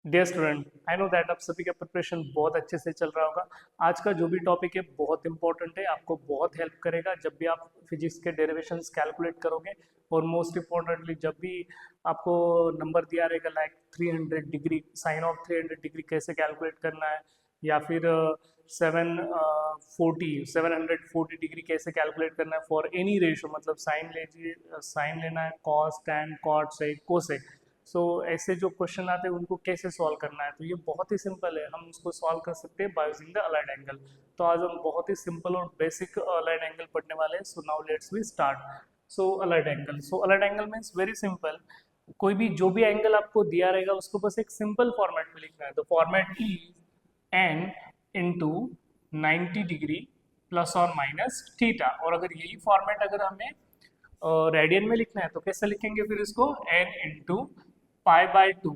Dear student, I know that आप सभी का प्रिपरेशन बहुत अच्छे से चल रहा होगा। आज का जो भी टॉपिक है बहुत इंपॉर्टेंट है, आपको बहुत हेल्प करेगा जब भी आप फिजिक्स के डेरिवेशंस कैलकुलेट करोगे। और मोस्ट इम्पोर्टेंटली जब भी आपको नंबर दिया रहेगा like 300 degree, sine of 300 degree कैसे कैलकुलेट करना है, या फिर 740 डिग्री कैसे कैलकुलेट करना है फॉर एनी रेशो, मतलब साइन लीजिए, साइन लेना है, कॉस, टैन, कॉट, सेक, कोसेक। सो ऐसे जो क्वेश्चन आते हैं उनको कैसे सॉल्व करना है, तो ये बहुत ही सिंपल है, हम उसको सॉल्व कर सकते हैं by using the allied angle. तो आज हम बहुत ही सिंपल और बेसिक अलाइड एंगल पढ़ने वाले हैं। So now let's we start. So allied angle means very simple. कोई भी जो भी एंगल आपको दिया रहेगा उसको बस एक सिंपल फॉर्मेट में लिखना है। The format is an into 90 degree plus और माइनस थीटा। और अगर यही फॉर्मेट अगर हमें रेडियन में लिखना है तो कैसे लिखेंगे फिर इसको, n into pi by 2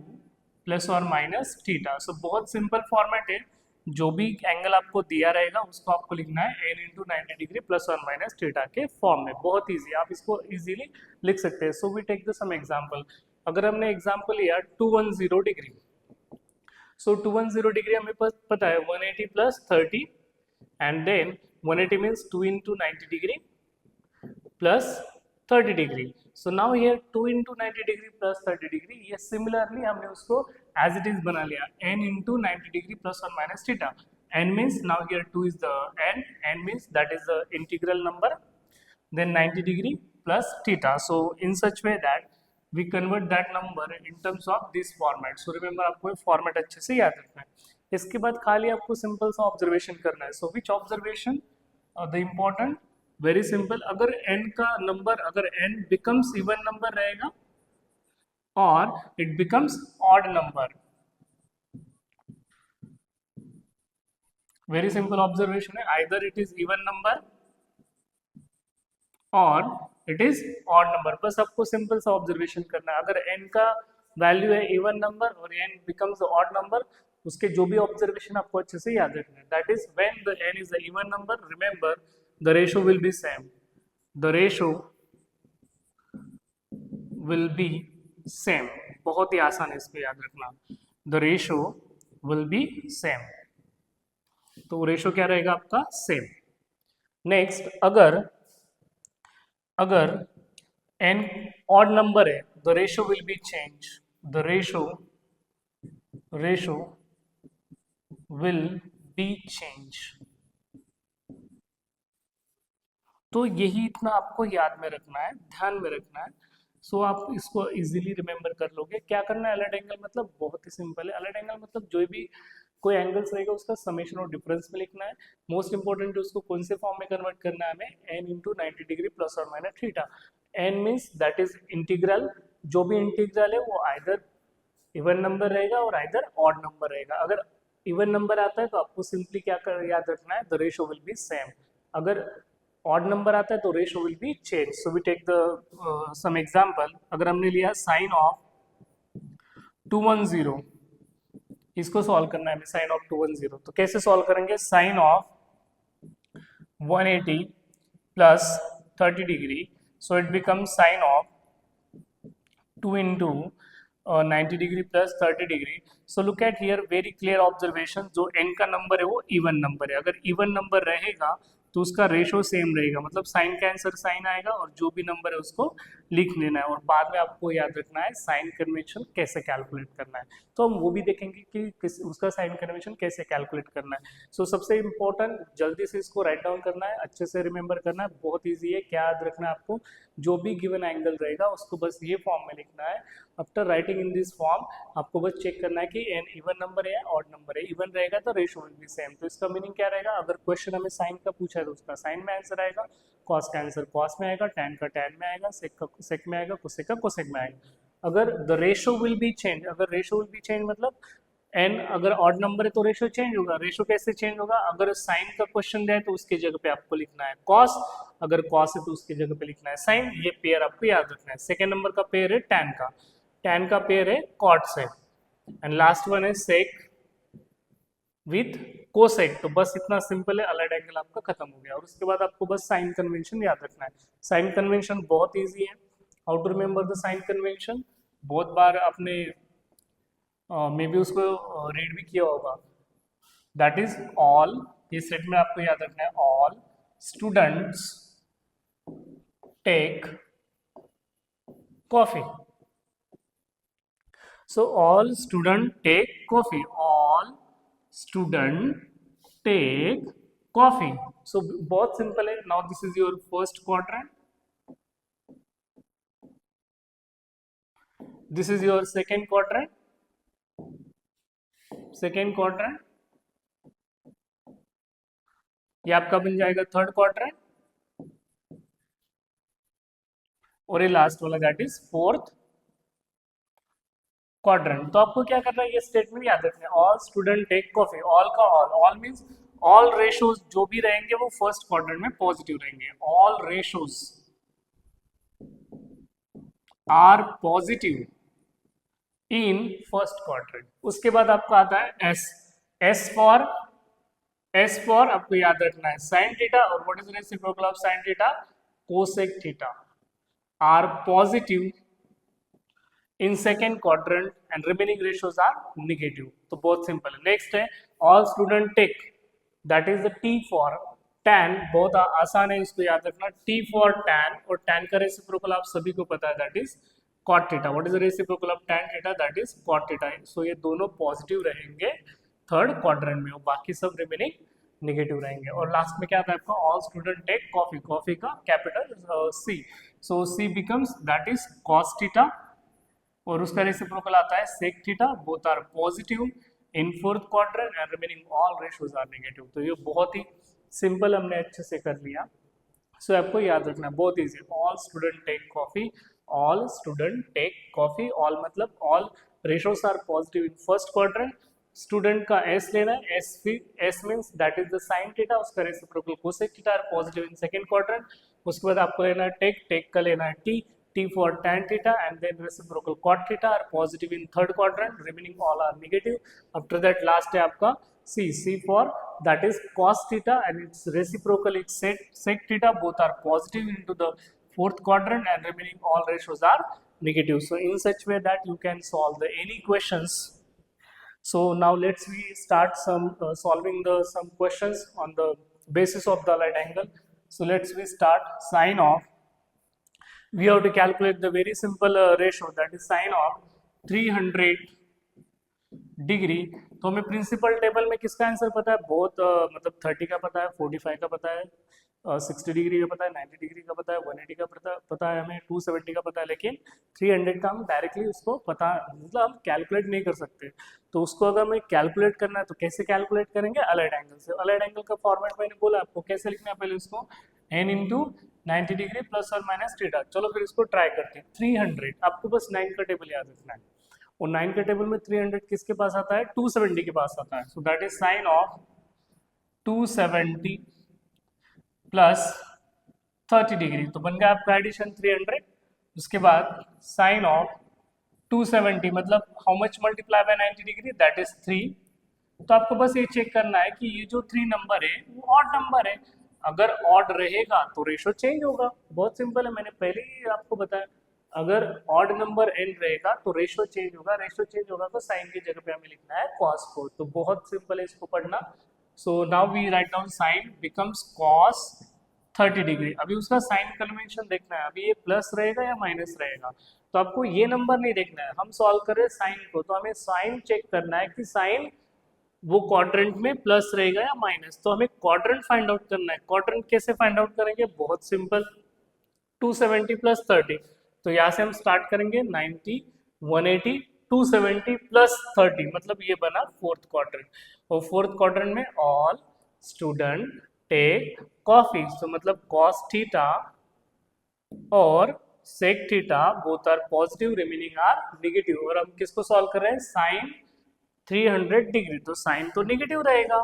plus और माइनस थीटा। सो बहुत सिंपल फॉर्मेट है। जो भी एंगल आपको दिया रहेगा उसको आपको लिखना है एन इंटू 90 डिग्री प्लस और माइनस थीटा के फॉर्म में। बहुत ईजी, आप इसको इजीली लिख सकते हैं। So we take the some example. अगर हमने एग्जांपल लिया 210 डिग्री, सो 210 डिग्री हमें पता है 180 plus 30, and then 180 means 2 into 90 degree plus 30 degree. So now here 2 into 90 degree plus 30 degree, ये सिमिलरली हमने उसको एज इट इज बना लिया n इंटू 90 डिग्री प्लस और minus theta. n means now here 2 is the n means that is the integral number, then 90 degree plus theta. So in such way that we convert that number in terms of this format. So remember, आपको ये format अच्छे से याद रखना है। इसके बाद खाली आपको सिंपल सा ऑब्जर्वेशन करना है। So which observation, the important, very simple. अगर n का नंबर, अगर n बिकम्स इवन नंबर रहेगा और it becomes odd number, very simple observation है, either it is even number और इट इज ऑड नंबर। बस आपको सिंपल सा ऑब्जर्वेशन करना है। अगर n का वैल्यू है इवन नंबर और n बिकम्स ऑड नंबर, उसके जो भी ऑब्जर्वेशन आपको अच्छे से याद रखना है, that is when the n is the even number, remember the ratio will be same, the ratio will be same. बहुत ही आसान है, इसको याद रखना, the ratio will be same. तो रेशो क्या रहेगा आपका, सेम। नेक्स्ट, अगर अगर n odd number है, the ratio will be changed, the ratio will be changed। तो यही इतना आपको याद में रखना है, ध्यान में रखना है। सो आप इसको इजीली रिमेम्बर कर लोगे। क्या करना है, अलर्ट एंगल मतलब बहुत ही सिंपल है। अलर्ट एंगल मतलब जो भी कोई एंगल्स रहेगा उसका समेशन और डिफरेंस में लिखना है। मोस्ट इंपॉर्टेंट उसको कौन से फॉर्म में कन्वर्ट करना है हमें, एन इंटू 90 डिग्री प्लस और minus theta. N means that is integral, जो भी इंटीग्रल है वो आइदर इवन नंबर रहेगा और आइदर ऑड नंबर रहेगा। अगर इवन नंबर आता है तो आपको सिंपली क्या कर याद रखना है, the ratio will be same. अगर ऑड नंबर आता है तो ratio will be change. So we take the some example. अगर हमने लिया साइन ऑफ 210, इसको सॉल्व करना है हमें, साइन ऑफ 210। तो कैसे सॉल्व करेंगे, sine of 180 plus 30 degree, so it becomes sine of 2 into 90 degree plus 30 degree. So look at here, very clear observation, जो n का नंबर है वो इवन नंबर है। अगर इवन नंबर रहेगा तो उसका रेशो सेम रहेगा, मतलब साइन का आंसर साइन आएगा और जो भी नंबर है उसको लिख लेना है। और बाद में आपको याद रखना है साइन कन्वेंशन कैसे कैलकुलेट करना है, तो हम वो भी देखेंगे कि उसका साइन कन्वेंशन कैसे कैलकुलेट करना है। सो सबसे इम्पोर्टेंट, जल्दी से इसको राइट डाउन करना है, अच्छे से रिमेंबर करना है, बहुत ईजी है। क्या याद रखना है आपको, जो भी गिवन एंगल रहेगा उसको बस ये फॉर्म में लिखना है। After writing in this form आपको बस चेक करना है कि एन इवन नंबर है ऑड नंबर है। इवन रहेगा तो रेशो विल बी सेम। तो इसका मीनिंग क्या रहेगा, अगर क्वेश्चन हमें साइन का पूछा है तो उसका साइन में आंसर आएगा, कॉस का आंसर कॉस में आएगा, टैन का टैन में आएगा, सेक का सेक में आएगा, कोसेक का कोसेक में आएगा। अगर the ratio will be change, अगर रेशो विल बी चेंज मतलब एन अगर ऑड नंबर है तो रेशो चेंज होगा। रेशो कैसे चेंज होगा, अगर साइन का क्वेश्चन दिया है तो उसकी जगह पे आपको लिखना है कॉस, अगर कॉस है तो उसकी जगह पे लिखना है साइन। ये पेयर आपको याद रखना है। सेकेंड नंबर का पेयर है टैन का, टैन का पेयर है कॉट से, एंड लास्ट वन है सेक विथ कोसेक। तो बस इतना सिंपल है, अलर्ट एंगल आपका खत्म हो गया। और उसके बाद आपको बस साइन कन्वेंशन याद रखना है। साइन कन्वेंशन बहुत इजी है, how to remember the sign convention, बहुत बार आपने मे बी उसको रीड भी किया होगा। दैट इज ऑल, ये स्टेटमेंट आपको याद रखना है, all students take coffee. So all student take coffee. All student take coffee. So बहुत simple है. Now this is your first quadrant. This is your second quadrant. Second quadrant. ये आपका बन जाएगा थर्ड क्वाड्रेंट, और ये लास्ट वाला that is fourth quadrant. तो आपको क्या करना है, ये स्टेटमेंट याद रखना है, all student take coffee. All का all, all means all ratios जो भी रहेंगे वो फर्स्ट क्वाड्रेंट में पॉजिटिव रहेंगे। All ratios are positive in first quadrant. उसके बाद आपका आता है एस। एस फॉर आपको याद रखना है साइन थीटा, और what is reciprocal of sine theta, cosec theta, are positive in second quadrant and remaining ratios are negative. तो बहुत सिंपल है। नेक्स्ट है all student take, that is the T for tan. बहुत आसान है, इसको याद रखना, टी फॉर टैन, और टैन का रेसिप्रोकल आप सभी को पता है, that is cot theta. What is the reciprocal of tan theta, that is cot theta. So ये दोनों पॉजिटिव रहेंगे थर्ड क्वाड्रेंट में, और बाकी सब रिमेनिंग नेगेटिव रहेंगे। और लास्ट में क्या आता है आपका, all student take coffee, coffee का capital C, so C becomes that is cos theta, और उसका रेसिप्रोकल आता है sec theta. Both are positive in fourth quadrant and remaining all ratios are negative. तो ये बहुत ही सिंपल हमने अच्छे से कर लिया। सो आपको याद रखना है, बहुत easy, all student take coffee, all student take coffee. All मतलब all ratios are positive in first quadrant. Student का एस लेना है, S means that is the sine theta, उसका reciprocal cosec theta are positive in second quadrant. उसके बाद आपको लेना है टेक का लेना है T, T for tan theta, and then reciprocal cot theta are positive in third quadrant, remaining all are negative. After that last है आपका C for that is cos theta, and its reciprocal it's sec theta, both are positive into the fourth quadrant and remaining all ratios are negative. So in such way that you can solve the any questions. So now let's we start some solving the some questions on the basis of the right angle. So let's we start sine of, we have to calculate the very simple ratio, that is sine of 300 degree. तो हमें principal table में किसका answer पता है, बहुत मतलब 30 का पता है, 45 का पता है, 60 डिग्री का पता है, 90 डिग्री का पता है, 180 का पता है, हमें 270 का पता है, लेकिन 300 का हम डायरेक्टली उसको पता, मतलब हम कैलकुलेट नहीं कर सकते। तो उसको अगर हमें कैलकुलेट करना है तो कैसे कैलकुलेट करेंगे, अलाइड एंगल से। अलाइड एंगल का फॉर्मेट मैंने बोला आपको, कैसे लिखना है पहले उसको, n इंटू 90 डिग्री प्लस और माइनस थीटा। चलो फिर इसको ट्राई करते हैं। 300 आपको बस 9 का टेबल याद रखना है, और 9 के टेबल में 300 किसके पास आता है, 270 के पास आता है। So that is sine of 270 plus 30 degree, तो बन गया आपका एडिशन 300। उसके बाद साइन ऑफ 270 मतलब how much multiply by 90 degree, that is 3। तो आपको बस ये चेक करना है कि ये जो 3 नंबर है वो ऑड नंबर है। अगर ऑड रहेगा तो रेशो चेंज होगा, बहुत सिंपल है, मैंने पहले ही आपको बताया। अगर ऑड नंबर n रहेगा तो रेशो चेंज होगा, रेशो चेंज होगा तो साइन की जगह पे हमें लिखना है cos को। तो बहुत सिंपल है इसको पढ़ना। So now we write down sine becomes cos 30 degree. अभी उसका साइन कन्वेंशन देखना है, अभी ये प्लस रहेगा या माइनस रहेगा। तो आपको ये नंबर नहीं देखना है, हम सॉल्व कर रहे हैं साइन को, तो हमें साइन चेक करना है कि साइन वो क्वाड्रेंट में प्लस रहेगा या माइनस। तो हमें क्वाड्रेंट फाइंड आउट करना है। क्वाड्रेंट कैसे फाइंड आउट करेंगे, बहुत सिंपल, 270 प्लस 30। तो यहाँ से हम स्टार्ट करेंगे 90, 180, 270 प्लस 30, मतलब ये बना फोर्थ क्वाड्रेंट। और फोर्थ क्वाड्रेंट में ऑल स्टूडेंट टेक कॉफी, तो मतलब कॉस थीटा और sec theta both are positive, remaining are negative. और हम किसको सॉल्व कर रहे हैं, साइन 300 डिग्री, तो साइन तो नेगेटिव रहेगा।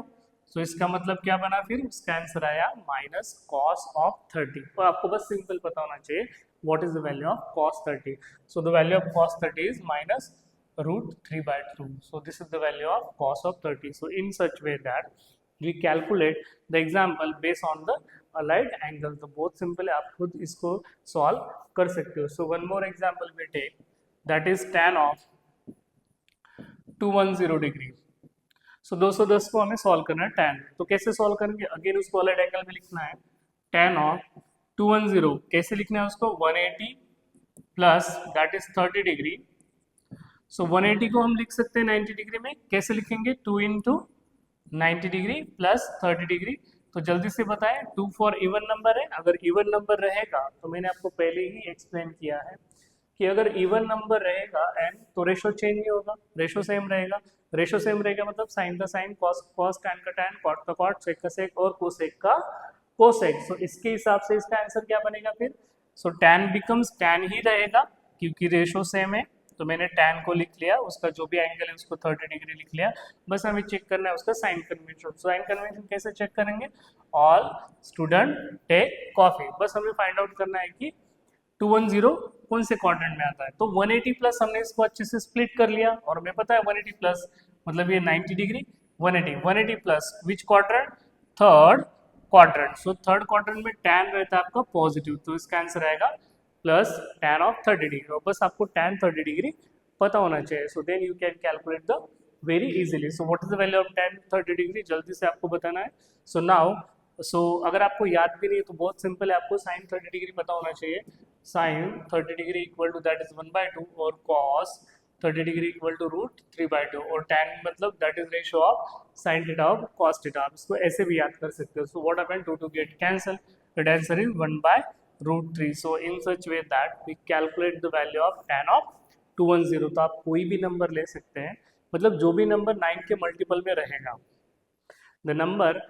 तो इसका मतलब क्या बना, फिर उसका आंसर आया माइनस कॉस ऑफ 30। तो आपको बस सिंपल पता होना चाहिए what is the value of cos 30। So the value of cos 30 is minus √3/2। So this is the value of cos of 30. So in such way that we calculate the example based on the allied angle. तो बहुत सिंपल है, आप खुद इसको solve कर सकते हो। So one more example we take, that is tan of 210 degree. So 210 को हमें सॉल्व करना है tan। तो कैसे सॉल्व करेंगे, अगेन उसको अलग एंगल में लिखना है। tan ऑफ 210 कैसे लिखना है उसको, 180 प्लस दैट इज 30 डिग्री। सो 180 को हम लिख सकते हैं 90 डिग्री में, कैसे लिखेंगे, 2 इंटू 90 डिग्री प्लस 30 डिग्री। तो जल्दी से बताएं, 2 फॉर इवन नंबर है, अगर इवन नंबर रहेगा तो मैंने आपको पहले ही एक्सप्लेन किया है कि अगर इवन नंबर रहेगा एन तो रेशो चेंज नहीं होगा, रेशो सेम रहेगा। रेशो सेम रहेगा मतलब साइन का साइन, कॉस टैन का टैन, कॉट का कॉट, सेक का सेक और कोसेक का कोसेक। सो इसके हिसाब से इसका आंसर क्या बनेगा फिर, सो टैन बिकम्स टैन ही रहेगा क्योंकि रेशो सेम है। तो मैंने टैन को लिख लिया, उसका जो भी एंगल है उसको 30 डिग्री लिख लिया। बस हमें चेक करना है उसका साइन कन्वेंशन। साइन कन्वेंशन कैसे चेक करेंगे, ऑल स्टूडेंट टेक कॉफी। बस हमें फाइंड आउट करना है कि 210 कौन से क्वाड्रेंट में आता है। तो 180 प्लस हमने इसको अच्छे से स्प्लिट कर लिया और हमें पता है 180 प्लस मतलब ये 90 degree. 180 plus which quadrant, third quadrant. So third quadrant में टैन रहता है आपका पॉजिटिव, तो इसका आंसर आएगा प्लस टैन ऑफ 30 डिग्री। और बस आपको टैन 30 डिग्री पता होना चाहिए। So then you can calculate the very easily. So what is the value of tan 30 degree, जल्दी से आपको बताना है। सो नाउ अगर आपको याद भी नहीं है तो बहुत सिंपल है, आपको साइन 30 डिग्री पता होना चाहिए। Sine 30 degree equal to that is 1/2 और कॉस 30 डिग्री इक्वल टू √3/2 और टैन मतलब that is ratio of sine theta of cos theta. आप इसको ऐसे भी याद कर सकते हो। So what happened, 2 get cancel, the answer is 1/√3। So in such way that we calculate the value of tan of 210। तो आप कोई भी नंबर ले सकते हैं, मतलब जो भी नंबर 9 के मल्टीपल में रहेगा, द नंबर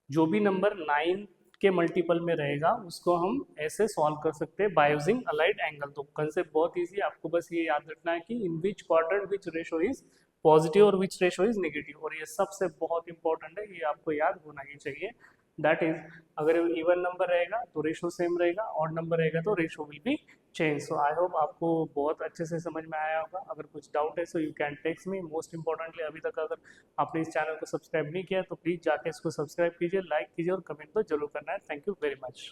जो भी नंबर 9 के मल्टीपल में रहेगा उसको हम ऐसे सॉल्व कर सकते हैं बाय यूजिंग अलाइड एंगल। तो कंसेप्ट बहुत इजी है, आपको बस ये याद रखना है कि in which quadrant which ratio is positive और विच रेशो इज नेगेटिव। और ये सबसे बहुत इंपॉर्टेंट है, ये आपको याद होना ही चाहिए। दैट इज अगर इवन नंबर रहेगा तो रेशो सेम रहेगा, ऑड नंबर रहेगा तो ratio will be change. So I hope आपको बहुत अच्छे से समझ में आया होगा। अगर कुछ डाउट है so you can text me. Most importantly अभी तक अगर आपने इस चैनल को सब्सक्राइब नहीं किया तो प्लीज़ जाके इसको सब्सक्राइब कीजिए, लाइक कीजिए और कमेंट तो जरूर करना है। Thank you very much.